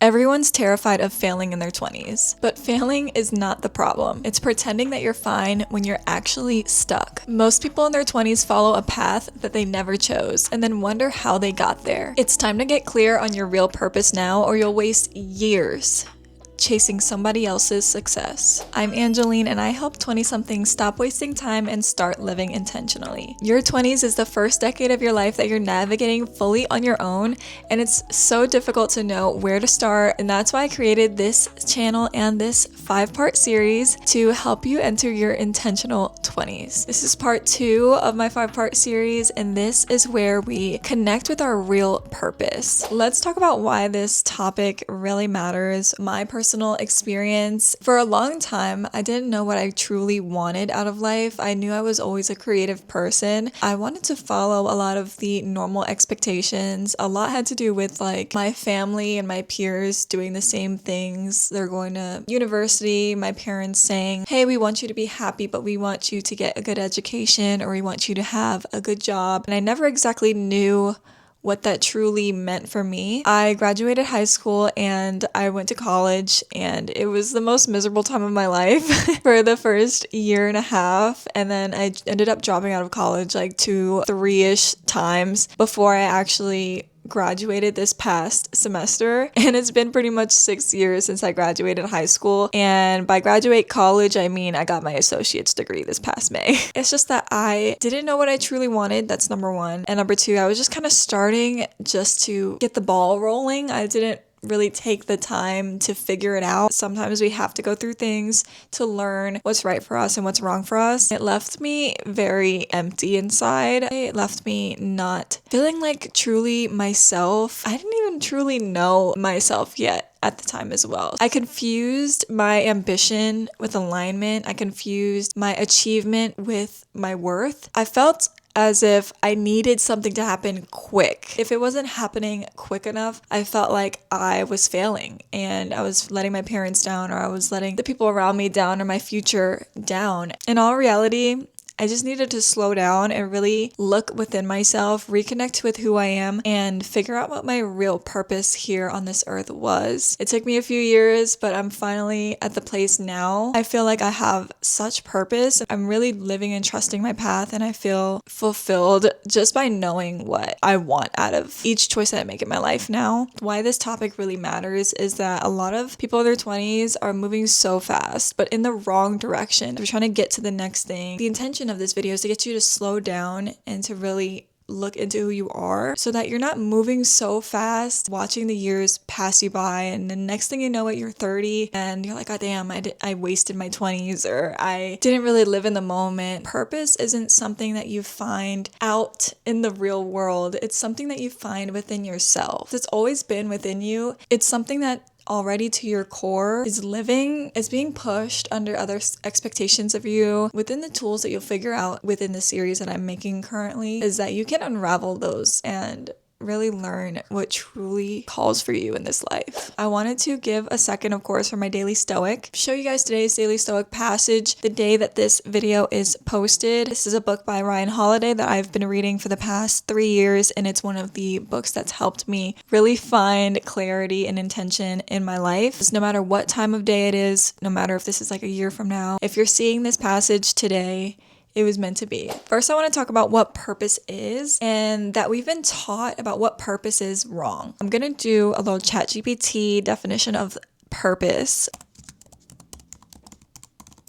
Everyone's terrified of failing in their 20s, but failing is not the problem. It's pretending that you're fine when you're actually stuck. Most people in their 20s follow a path that they never chose and then wonder how they got there. It's time to get clear on your real purpose now, or you'll waste years chasing somebody else's success. I'm Angelene, and I help 20-somethings stop wasting time and start living intentionally. Your 20s is the first decade of your life that you're navigating fully on your own, and it's so difficult to know where to start, and that's why I created this channel and this 5-part series to help you enter your intentional 20s. This is part 2 of my 5-part series, and this is where we connect with our real purpose. Let's talk about why this topic really matters. My personal experience. For a long time, I didn't know what I truly wanted out of life. I knew I was always a creative person. I wanted to follow a lot of the normal expectations. A lot had to do with like my family and my peers doing the same things. They're going to university, my parents saying, hey, we want you to be happy, but we want you to get a good education, or we want you to have a good job. And I never exactly knew what that truly meant for me. I graduated high school and I went to college, and it was the most miserable time of my life for the first year and a half. And then I ended up dropping out of college like 2-3-ish times before I actually graduated this past semester. And it's been pretty much 6 years since I graduated high school, and by graduate college I mean I got my associate's degree this past May. It's just that I didn't know what I truly wanted. That's number one. And number two, I was just kind of starting just to get the ball rolling. I didn't really take the time to figure it out. Sometimes we have to go through things to learn what's right for us and what's wrong for us. It left me very empty inside. It left me not feeling like truly myself. I didn't even truly know myself yet at the time as well. I confused my ambition with alignment. I confused my achievement with my worth. I felt as if I needed something to happen quick. If it wasn't happening quick enough, I felt like I was failing and I was letting my parents down, or I was letting the people around me down, or my future down. In all reality, I just needed to slow down and really look within myself, reconnect with who I am, and figure out what my real purpose here on this earth was. It took me a few years, but I'm finally at the place now. I feel like I have such purpose. I'm really living and trusting my path, and I feel fulfilled just by knowing what I want out of each choice that I make in my life now. Why this topic really matters is that a lot of people in their 20s are moving so fast, but in the wrong direction. They're trying to get to the next thing. The intention of this video is to get you to slow down and to really look into who you are, so that you're not moving so fast, watching the years pass you by, and the next thing you know it, you're 30 and you're like, oh damn, I wasted my 20s, or I didn't really live in the moment. Purpose isn't something that you find out in the real world. It's something that you find within yourself. It's always been within you. It's something that already to your core is being pushed under other expectations of you. Within the tools that you'll figure out within the series that I'm making currently is that you can unravel those and really learn what truly calls for you in this life. I wanted to give a second, of course, for my Daily Stoic. Show you guys today's Daily Stoic passage the day that this video is posted. This is a book by Ryan Holiday that I've been reading for the past 3 years, and it's one of the books that's helped me really find clarity and intention in my life. No matter what time of day it is, no matter if this is like a year from now, if you're seeing this passage today, it was meant to be. First, I want to talk about what purpose is, and that we've been taught about what purpose is wrong. I'm going to do a little ChatGPT definition of purpose.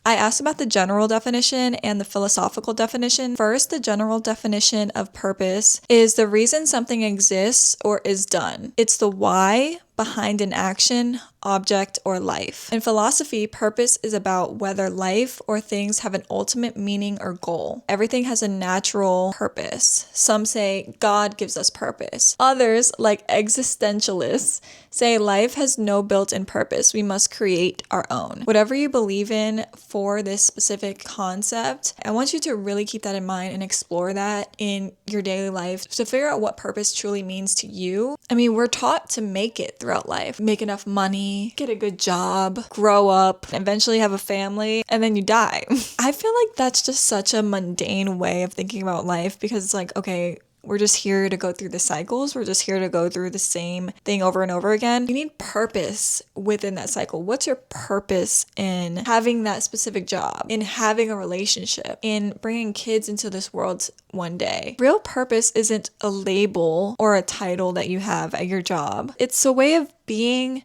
I asked about the general definition and the philosophical definition. First, the general definition of purpose is the reason something exists or is done. It's the why behind an action, object, or life. In philosophy, purpose is about whether life or things have an ultimate meaning or goal. Everything has a natural purpose. Some say God gives us purpose. Others, like existentialists, say life has no built-in purpose. We must create our own. Whatever you believe in for this specific concept, I want you to really keep that in mind and explore that in your daily life to figure out what purpose truly means to you. I mean, we're taught to make it throughout life. Make enough money, get a good job, grow up, eventually have a family, and then you die. I feel like that's just such a mundane way of thinking about life, because it's like, okay, we're just here to go through the cycles. We're just here to go through the same thing over and over again. You need purpose within that cycle. What's your purpose in having that specific job, in having a relationship, in bringing kids into this world one day? Real purpose isn't a label or a title that you have at your job. It's a way of being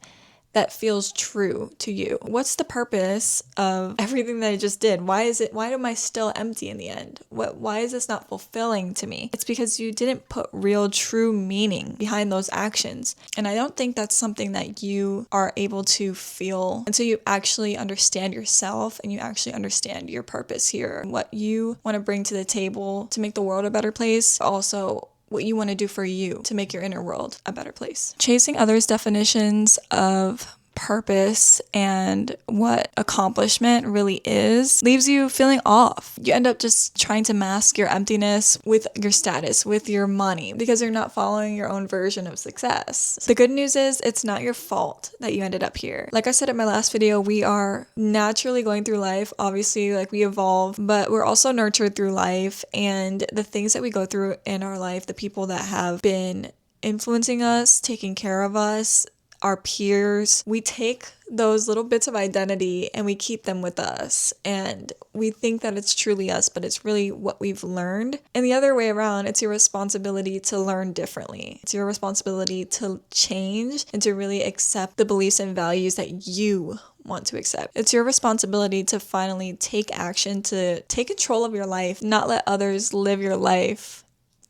that feels true to you. What's the purpose of everything that I just did? Why am I still empty in the end? Why is this not fulfilling to me? It's because you didn't put real, true meaning behind those actions. And I don't think that's something that you are able to feel until you actually understand yourself and you actually understand your purpose here, what you want to bring to the table to make the world a better place. Also, what you want to do for you to make your inner world a better place. Chasing others' definitions of purpose and what accomplishment really is leaves you feeling off. You end up just trying to mask your emptiness with your status, with your money, because you're not following your own version of success. The good news is it's not your fault that you ended up here. Like I said in my last video, we are naturally going through life. Obviously, like we evolve, but we're also nurtured through life, and the things that we go through in our life, the people that have been influencing us, taking care of us, our peers, we take those little bits of identity and we keep them with us, and we think that it's truly us, but it's really what we've learned. And the other way around, it's your responsibility to learn differently. It's your responsibility to change and to really accept the beliefs and values that you want to accept. It's your responsibility to finally take action, to take control of your life, not let others live your life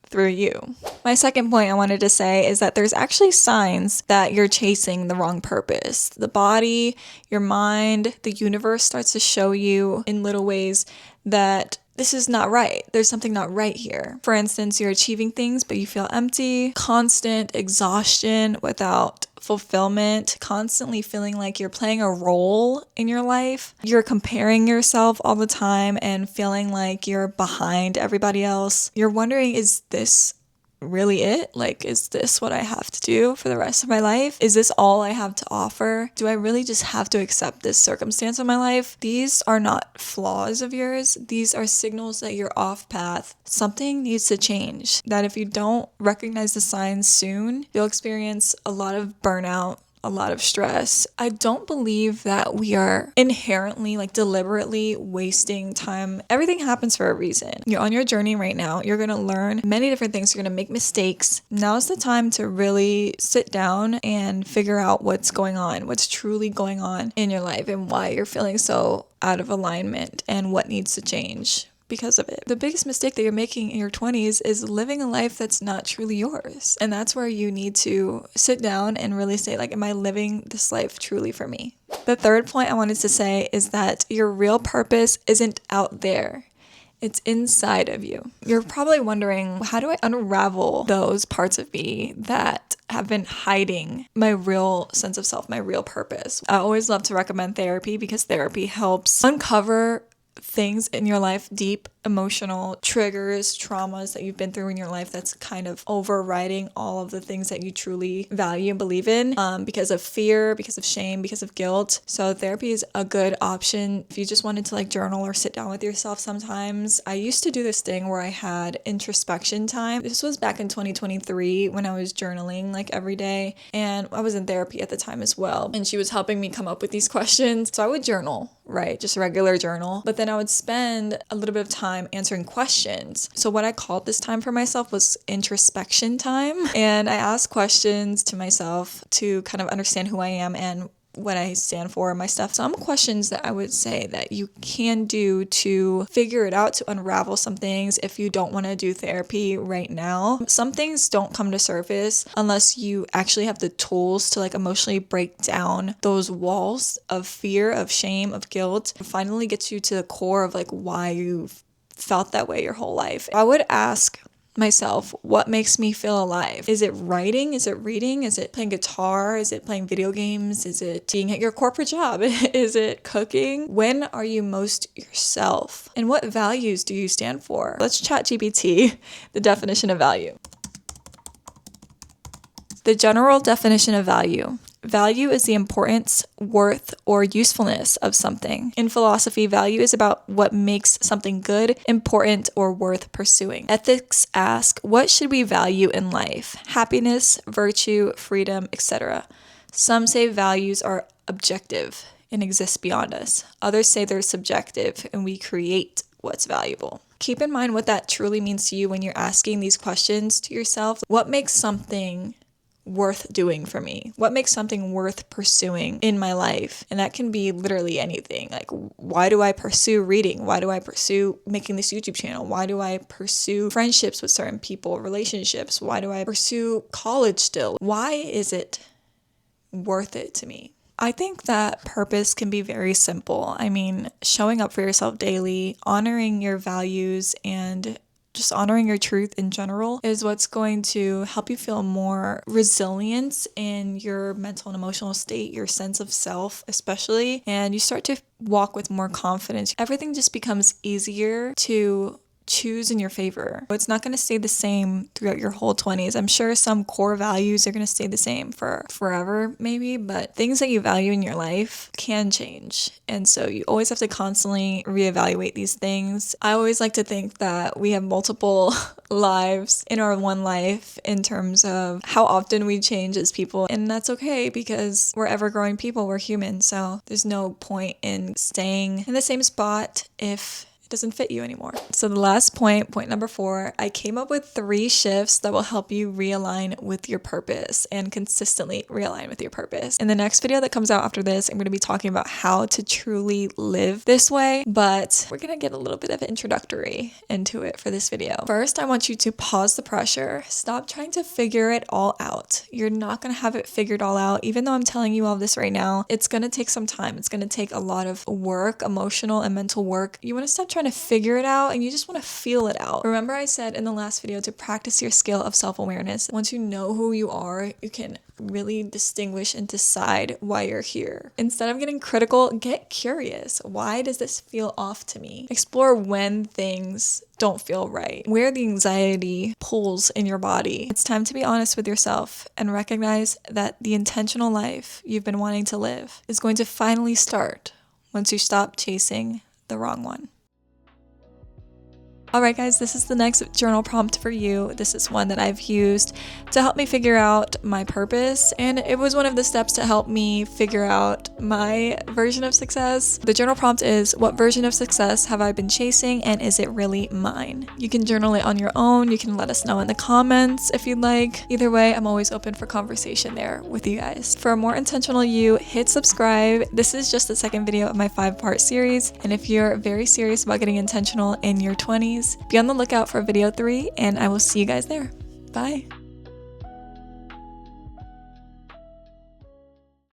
through you. My second point I wanted to say is that there's actually signs that you're chasing the wrong purpose. The body, your mind, the universe starts to show you in little ways that this is not right. There's something not right here. For instance, you're achieving things, but you feel empty, constant exhaustion without fulfillment, constantly feeling like you're playing a role in your life. You're comparing yourself all the time and feeling like you're behind everybody else. You're wondering, is this really it? Like, is this what I have to do for the rest of my life? Is this all I have to offer? Do I really just have to accept this circumstance in my life? These are not flaws of yours. These are signals that you're off path. Something needs to change. That if you don't recognize the signs soon, you'll experience a lot of burnout, a lot of stress. I don't believe that we are inherently, like deliberately wasting time. Everything happens for a reason. You're on your journey right now. You're going to learn many different things. You're going to make mistakes. Now's the time to really sit down and figure out what's going on, what's truly going on in your life, and why you're feeling so out of alignment and what needs to change because of it. The biggest mistake that you're making in your 20s is living a life that's not truly yours. And that's where you need to sit down and really say, like, am I living this life truly for me? The third point I wanted to say is that your real purpose isn't out there. It's inside of you. You're probably wondering, how do I unravel those parts of me that have been hiding my real sense of self, my real purpose? I always love to recommend therapy because therapy helps uncover things in your life, deep emotional triggers, traumas that you've been through in your life that's kind of overriding all of the things that you truly value and believe in, because of fear, because of shame, because of guilt. So therapy is a good option if you just wanted to like journal or sit down with yourself sometimes. I used to do this thing where I had introspection time. This was back in 2023 when I was journaling like every day, and I was in therapy at the time as well, and she was helping me come up with these questions. So I would journal, right? Just a regular journal, but then I would spend a little bit of time answering questions. So what I called this time for myself was introspection time. And I asked questions to myself to kind of understand who I am and what I stand for, my stuff. Some questions that I would say that you can do to figure it out, to unravel some things if you don't want to do therapy right now. Some things don't come to surface unless you actually have the tools to like emotionally break down those walls of fear, of shame, of guilt. It finally gets you to the core of like why you've felt that way your whole life. I would ask myself, what makes me feel alive? Is it writing? Is it reading? Is it playing guitar? Is it playing video games? Is it being at your corporate job? Is it cooking? When are you most yourself? And what values do you stand for? Let's chat GPT the definition of value. The general definition of value Value is the importance, worth, or usefulness of something. In philosophy, value is about what makes something good, important, or worth pursuing. Ethics ask, what should we value in life? Happiness, virtue, freedom, etc. Some say values are objective and exist beyond us. Others say they're subjective and we create what's valuable. Keep in mind what that truly means to you when you're asking these questions to yourself. What makes something worth doing for me? What makes something worth pursuing in my life? And that can be literally anything. Like, why do I pursue reading? Why do I pursue making this YouTube channel? Why do I pursue friendships with certain people, relationships? Why do I pursue college still? Why is it worth it to me? I think that purpose can be very simple. I mean, showing up for yourself daily, honoring your values, and just honoring your truth in general is what's going to help you feel more resilient in your mental and emotional state, your sense of self especially, and you start to walk with more confidence. Everything just becomes easier to choose in your favor. It's not going to stay the same throughout your whole 20s. I'm sure some core values are going to stay the same for forever maybe, but things that you value in your life can change. And so you always have to constantly reevaluate these things. I always like to think that we have multiple lives in our one life in terms of how often we change as people. And that's okay because we're ever growing people, we're human. So there's no point in staying in the same spot if doesn't fit you anymore. So the last point number 4, I came up with 3 shifts that will help you realign with your purpose and consistently realign with your purpose. In the next video that comes out after this, I'm going to be talking about how to truly live this way, but we're going to get a little bit of introductory into it for this video. First, I want you to pause the pressure. Stop trying to figure it all out. You're not going to have it figured all out. Even though I'm telling you all this right now, it's going to take some time. It's going to take a lot of work, emotional and mental work. You want to stop trying to figure it out and you just want to feel it out. Remember I said in the last video to practice your skill of self-awareness. Once you know who you are, you can really distinguish and decide why you're here. Instead of getting critical, get curious. Why does this feel off to me? Explore when things don't feel right, where the anxiety pulls in your body. It's time to be honest with yourself and recognize that the intentional life you've been wanting to live is going to finally start once you stop chasing the wrong one. Alright guys, this is the next journal prompt for you. This is one that I've used to help me figure out my purpose, and it was one of the steps to help me figure out my version of success. The journal prompt is, what version of success have I been chasing and is it really mine? You can journal it on your own. You can let us know in the comments if you'd like. Either way, I'm always open for conversation there with you guys. For a more intentional you, hit subscribe. This is just the second video of my 5-part series, and if you're very serious about getting intentional in your 20s, be on the lookout for video 3, and I will see you guys there. Bye.